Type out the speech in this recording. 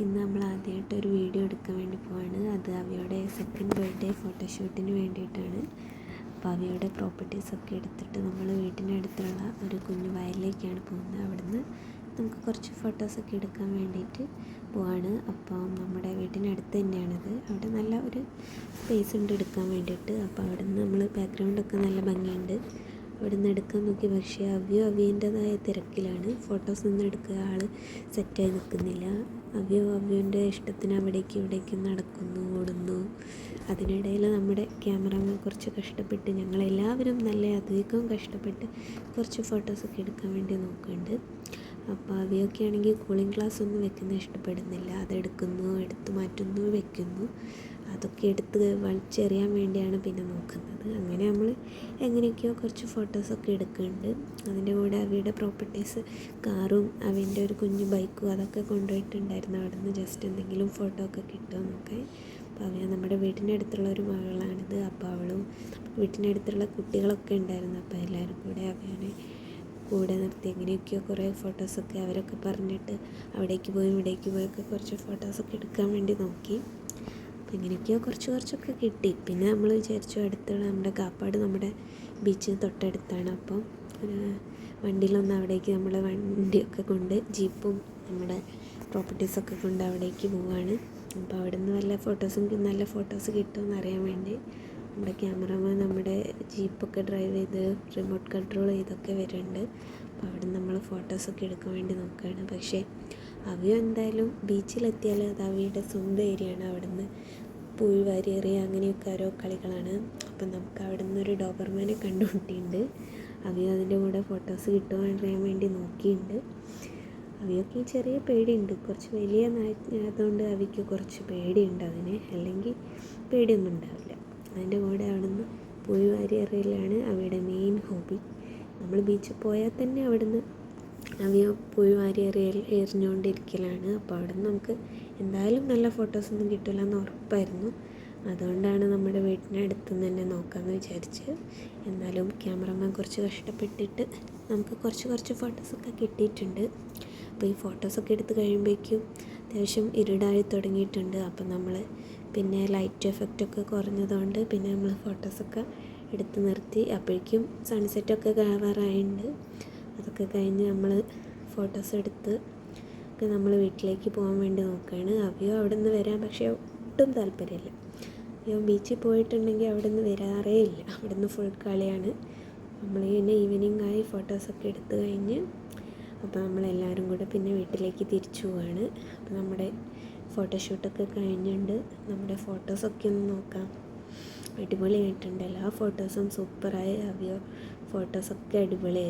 ഇന്ന് നമ്മൾ ആദ്യമായിട്ടൊരു വീഡിയോ എടുക്കാൻ വേണ്ടി പോവാണ്. അത് അവയുടെ സെക്കൻഡ് ബർത്ത്ഡേ ഫോട്ടോഷൂട്ടിന് വേണ്ടിയിട്ടാണ്. അപ്പോൾ അവയുടെ പ്രോപ്പർട്ടീസൊക്കെ എടുത്തിട്ട് നമ്മൾ വീട്ടിനടുത്തുള്ള ഒരു കുഞ്ഞു വയലിലേക്കാണ് പോകുന്നത്. അവിടുന്ന് നമുക്ക് കുറച്ച് ഫോട്ടോസൊക്കെ എടുക്കാൻ വേണ്ടിയിട്ട് പോവാണ്. അപ്പം നമ്മുടെ വീട്ടിനടുത്ത് തന്നെയാണത്. അവിടെ നല്ല ഒരു സ്പേസ് ഉണ്ട് എടുക്കാൻ വേണ്ടിയിട്ട്. അപ്പോൾ അവിടെ നിന്ന് നമ്മൾ ബാക്ക്ഗ്രൗണ്ടൊക്കെ നല്ല ഭംഗിയുണ്ട്. അവിടെ നിന്ന് എടുക്കാൻ നോക്കി, പക്ഷേ അവ്യുൻ്റെതായ തിരക്കിലാണ്. ഫോട്ടോസൊന്നും എടുക്കുക ആൾ സെറ്റായി നിൽക്കുന്നില്ല. അവ്യുവിൻ്റെ ഇഷ്ടത്തിന് അവിടേക്കും ഇവിടേക്കും നടക്കുന്നു, ഓടുന്നു. അതിനിടയിൽ നമ്മുടെ ക്യാമറമാൻ കുറച്ച് കഷ്ടപ്പെട്ട്, ഞങ്ങളെല്ലാവരും നല്ല അധികം കഷ്ടപ്പെട്ട് കുറച്ച് ഫോട്ടോസൊക്കെ എടുക്കാൻ വേണ്ടി നോക്കുന്നുണ്ട്. അപ്പോൾ അവയൊക്കെ ആണെങ്കിൽ കൂളിംഗ് ഗ്ലാസ് ഒന്നും വെക്കുന്നത് ഇഷ്ടപ്പെടുന്നില്ല. അതെടുക്കുന്നു, എടുത്തു മാറ്റുന്നു, വെക്കുന്നു. അതൊക്കെ എടുത്ത് വലിച്ചെറിയാൻ വേണ്ടിയാണ് പിന്നെ നോക്കുന്നത്. അങ്ങനെ നമ്മൾ എങ്ങനെയൊക്കെയോ കുറച്ച് ഫോട്ടോസൊക്കെ എടുക്കുന്നുണ്ട്. അതിൻ്റെ കൂടെ അവയുടെ പ്രോപ്പർട്ടീസ് കാറും അവൻ്റെ ഒരു കുഞ്ഞു ബൈക്കും അതൊക്കെ കൊണ്ടുപോയിട്ടുണ്ടായിരുന്നു. അവിടെ നിന്ന് ജസ്റ്റ് എന്തെങ്കിലും ഫോട്ടോ ഒക്കെ കിട്ടുമെന്നൊക്കെ. അപ്പോൾ അവ നമ്മുടെ വീട്ടിൻ്റെ അടുത്തുള്ള ഒരു മകളാണിത്. അപ്പോൾ അവളും വീട്ടിൻ്റെ അടുത്തുള്ള കുട്ടികളൊക്കെ ഉണ്ടായിരുന്നു. അപ്പോൾ എല്ലാവരും കൂടെ അവനെ കൂടെ നിർത്തി എങ്ങനെയൊക്കെയോ കുറേ ഫോട്ടോസൊക്കെ അവരൊക്കെ പറഞ്ഞിട്ട് അവിടേക്ക് പോയി ഇവിടേക്ക് പോയൊക്കെ കുറച്ച് ഫോട്ടോസൊക്കെ എടുക്കാൻ വേണ്ടി നോക്കി. അപ്പോൾ എങ്ങനെയൊക്കെയോ കുറച്ചൊക്കെ കിട്ടി. പിന്നെ നമ്മൾ വിചാരിച്ചു അടുത്തുള്ള നമ്മുടെ കാപ്പാട് നമ്മുടെ ബീച്ചിന് തൊട്ടടുത്താണ്. അപ്പം വണ്ടിയിലൊന്ന് അവിടേക്ക് നമ്മൾ വണ്ടിയൊക്കെ കൊണ്ട് ജീപ്പും നമ്മുടെ പ്രോപ്പർട്ടീസൊക്കെ കൊണ്ട് അവിടേക്ക് പോവുകയാണ്. അപ്പോൾ അവിടെ നിന്ന് നല്ല ഫോട്ടോസ് കിട്ടുമെന്ന് അറിയാൻ വേണ്ടി നമ്മുടെ ക്യാമറമാൻ നമ്മുടെ ജീപ്പൊക്കെ ഡ്രൈവ് ചെയ്ത് റിമോട്ട് കൺട്രോൾ ചെയ്തൊക്കെ വരുന്നുണ്ട്. അപ്പോൾ അവിടെ നിന്ന് നമ്മൾ ഫോട്ടോസൊക്കെ എടുക്കാൻ വേണ്ടി നോക്കുകയാണ്. പക്ഷേ അവയോ എന്തായാലും ബീച്ചിലെത്തിയാൽ അത് അവയുടെ സ്വന്തം ഏരിയയാണ്. അവിടെ നിന്ന് പൂഴി വാരി എറിയുക അങ്ങനെയൊക്കെ ഓരോ കളികളാണ്. അപ്പം നമുക്ക് അവിടെ നിന്നൊരു ഡോബർമാനെ കണ്ടുമുട്ടിയിട്ടുണ്ട്. അവയോ അതിൻ്റെ കൂടെ ഫോട്ടോസ് കിട്ടുമോ അറിയാൻ വേണ്ടി നോക്കിയിട്ടുണ്ട്. അവയൊക്കെ ചെറിയ പേടിയുണ്ട്. കുറച്ച് വലിയ നായതുകൊണ്ട് അവയ്ക്ക് കുറച്ച് പേടിയുണ്ട് അതിന്. അല്ലെങ്കിൽ പേടിയൊന്നും ഉണ്ടാവില്ല. അതിൻ്റെ കൂടെ അവിടെ നിന്ന് പൂഴി വാരി എറിയലാണ് അവയുടെ മെയിൻ ഹോബി. നമ്മൾ ബീച്ചിൽ പോയാൽ തന്നെ അവിടെ നിന്ന് അവയോ പൂഴി വാരി എറിഞ്ഞുകൊണ്ടിരിക്കലാണ്. അപ്പോൾ അവിടെ നിന്ന് നമുക്ക് എന്തായാലും നല്ല ഫോട്ടോസൊന്നും കിട്ടില്ല എന്ന് ഉറപ്പായിരുന്നു. അതുകൊണ്ടാണ് നമ്മുടെ വീട്ടിനടുത്ത് നിന്ന് തന്നെ നോക്കാമെന്ന് വിചാരിച്ച്. എന്നാലും ക്യാമറമാൻ കുറച്ച് കഷ്ടപ്പെട്ടിട്ട് നമുക്ക് കുറച്ച് ഫോട്ടോസൊക്കെ കിട്ടിയിട്ടുണ്ട്. അപ്പോൾ ഈ ഫോട്ടോസൊക്കെ എടുത്ത് കഴിയുമ്പോഴേക്കും അത്യാവശ്യം ഇരുടായി തുടങ്ങിയിട്ടുണ്ട്. അപ്പം നമ്മൾ പിന്നെ ലൈറ്റ് എഫക്റ്റൊക്കെ കുറഞ്ഞതുകൊണ്ട് പിന്നെ നമ്മൾ ഫോട്ടോസൊക്കെ എടുത്ത് നിർത്തി. അപ്പോഴേക്കും സൺസെറ്റൊക്കെ കാണാറായിട്ടുണ്ട്. അതൊക്കെ കഴിഞ്ഞ് നമ്മൾ ഫോട്ടോസ് എടുത്ത് ഒക്കെ നമ്മൾ വീട്ടിലേക്ക് പോകാൻ വേണ്ടി നോക്കുകയാണ്. അവയോ അവിടെ നിന്ന് വരാൻ പക്ഷേ ഒട്ടും താല്പര്യമില്ല. അവയോ ബീച്ചിൽ പോയിട്ടുണ്ടെങ്കിൽ അവിടെ നിന്ന് വരാറേ ഇല്ല. അവിടെ നിന്ന് ഫുൾ കളിയാണ്. നമ്മൾ പിന്നെ ഈവനിങ് ആയി ഫോട്ടോസൊക്കെ എടുത്ത് കഴിഞ്ഞ് അപ്പോൾ നമ്മളെല്ലാവരും കൂടെ പിന്നെ വീട്ടിലേക്ക് തിരിച്ചു പോവാണ്. അപ്പോൾ നമ്മുടെ ഫോട്ടോഷൂട്ടൊക്കെ കഴിഞ്ഞുണ്ട്. നമ്മുടെ ഫോട്ടോസൊക്കെ ഒന്ന് നോക്കാം. അടിപൊളിയായിട്ടുണ്ട്. എല്ലാ ഫോട്ടോസും സൂപ്പറായി. അവയോ ഫോട്ടോസൊക്കെ അടിപൊളിയായി.